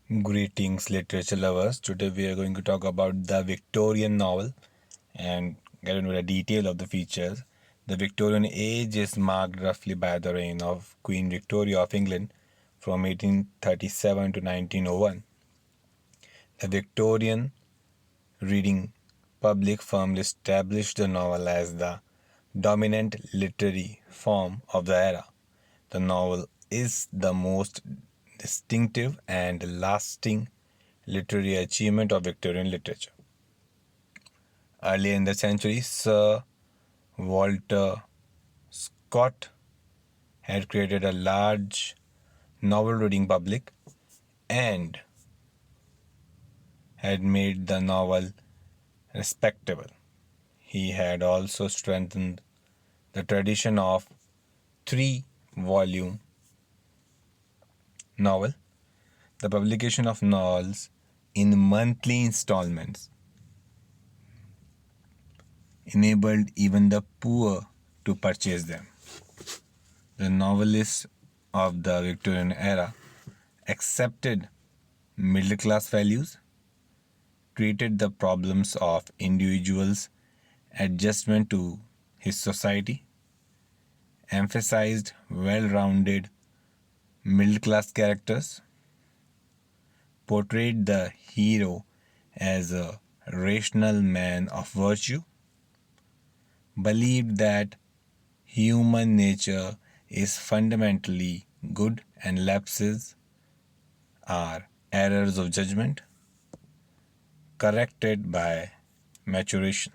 Greetings, literature lovers. Today we are going to talk about the Victorian novel and get into the detail of the features. The Victorian age is marked roughly by the reign of Queen Victoria of England from 1837 to 1901. The Victorian reading public firmly established the novel as the dominant literary form of the era. The novel is the most distinctive and lasting literary achievement of Victorian literature. Early in the century, Sir Walter Scott had created a large novel reading public and had made the novel respectable. He had also strengthened the tradition of three-volume novel, the publication of novels in monthly installments enabled even the poor to purchase them. The novelists of the Victorian era accepted middle class values, treated the problems of individuals' adjustment to his society, emphasized well rounded middle class characters, portrayed the hero as a rational man of virtue, believed that human nature is fundamentally good and lapses are errors of judgment corrected by maturation.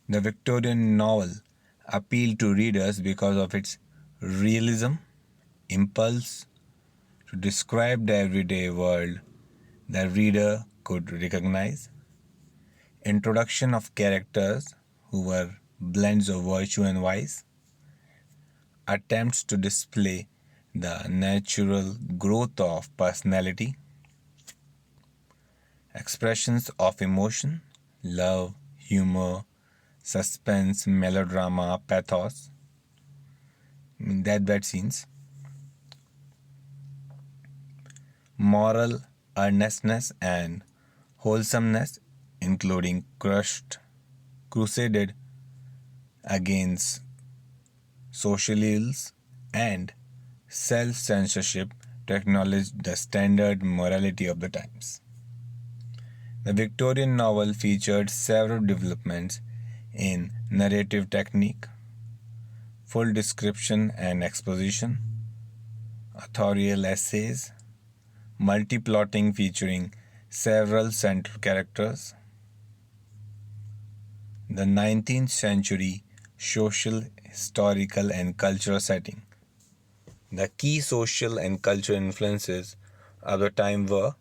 The Victorian novel appealed to readers because of its realism, impulse to describe the everyday world the reader could recognize, introduction of characters who were blends of virtue and vice, attempts to display the natural growth of personality, expressions of emotion, love, humor, suspense, melodrama, pathos, that scenes, moral earnestness and wholesomeness, including crusaded against social ills and self-censorship to acknowledge the standard morality of the times. The Victorian novel featured several developments in narrative technique, full description and exposition, authorial essays, multi-plotting featuring several central characters. The 19th century social, historical and cultural setting. The key social and cultural influences of the time were: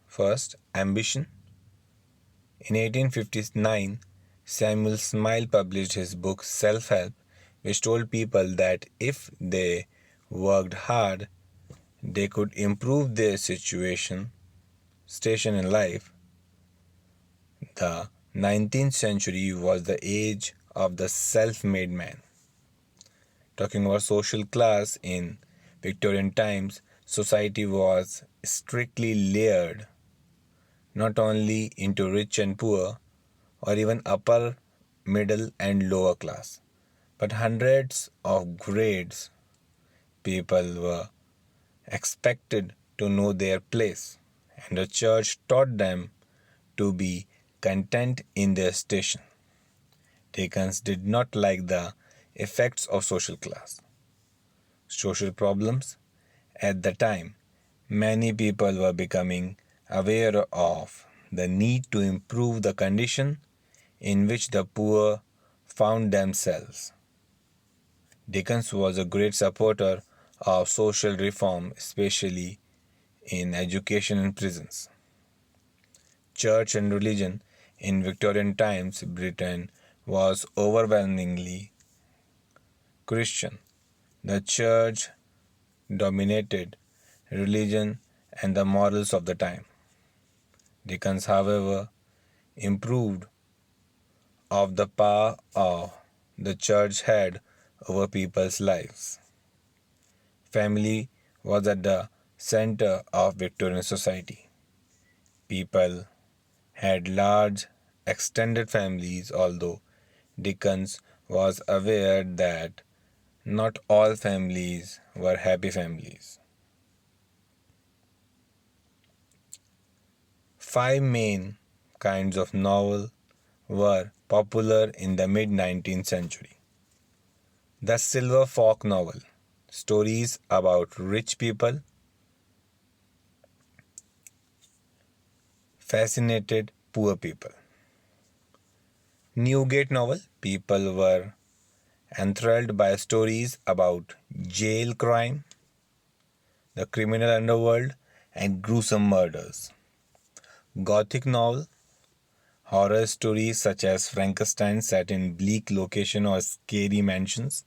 first, ambition. In 1859, Samuel Smile published his book Self Help, which told people that if they worked hard, they could improve their station in life. The 19th century was the age of the self-made man. Talking about social class in Victorian times, society was strictly layered, not only into rich and poor, or even upper, middle, and lower class, but hundreds of grades. People were expected to know their place, and the church taught them to be content in their station. Dickens did not like the effects of social class. Social problems. At the time, many people were becoming aware of the need to improve the condition in which the poor found themselves. Dickens was a great supporter of social reform, especially in education and prisons. Church and religion in Victorian times, Britain was overwhelmingly Christian. The church dominated religion and the morals of the time. Dickens, however, improved of the power of the church had over people's lives. Family was at the center of Victorian society. People had large, extended families, although Dickens was aware that not all families were happy families. Five main kinds of novel were popular in the mid 19th century. The Silver Fork novel, stories about rich people, fascinated poor people. Newgate novel, people were enthralled by stories about jail crime, the criminal underworld, and gruesome murders. Gothic novel, horror stories such as Frankenstein set in bleak location or scary mansions.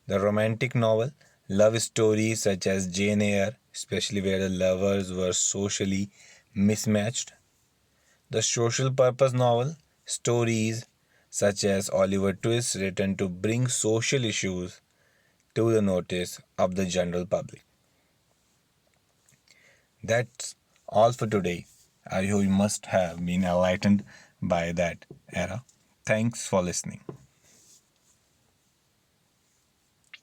The romantic novel, love stories such as Jane Eyre, especially where the lovers were socially mismatched. The social purpose novel, stories such as Oliver Twist written to bring social issues to the notice of the general public. That's all for today. I hope you must have been enlightened by that era. Thanks for listening.